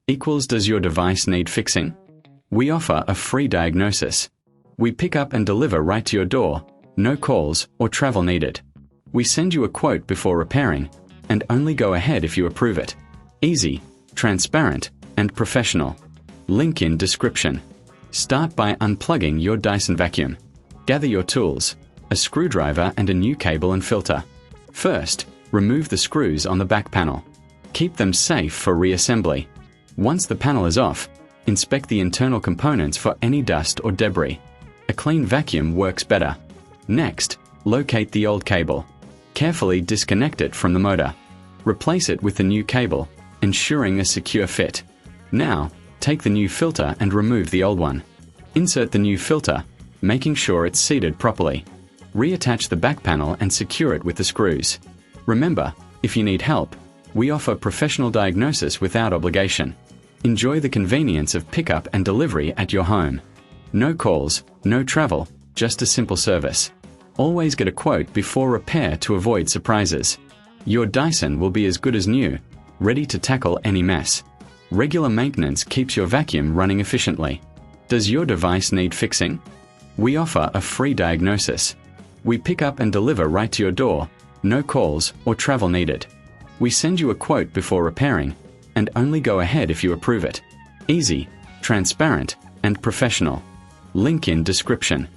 equals does your device need fixing? We offer a free diagnosis. We pick up and deliver right to your door, no calls or travel needed. We send you a quote before repairing, and only go ahead if you approve it. Easy, transparent, and professional. Link in description. Start by unplugging your Dyson vacuum. Gather your tools, a screwdriver and a new cable and filter. First, remove the screws on the back panel. Keep them safe for reassembly. Once the panel is off, inspect the internal components for any dust or debris. A clean vacuum works better. Next, locate the old cable. Carefully disconnect it from the motor. Replace it with the new cable, ensuring a secure fit. Now, take the new filter and remove the old one. Insert the new filter, making sure it's seated properly. Reattach the back panel and secure it with the screws. Remember, if you need help, we offer professional diagnosis without obligation. Enjoy the convenience of pickup and delivery at your home. No calls, no travel, just a simple service. Always get a quote before repair to avoid surprises. Your Dyson will be as good as new, ready to tackle any mess. Regular maintenance keeps your vacuum running efficiently. Does your device need fixing? We offer a free diagnosis. We pick up and deliver right to your door, no calls or travel needed. We send you a quote before repairing, and only go ahead if you approve it. Easy, transparent, and professional. Link in description.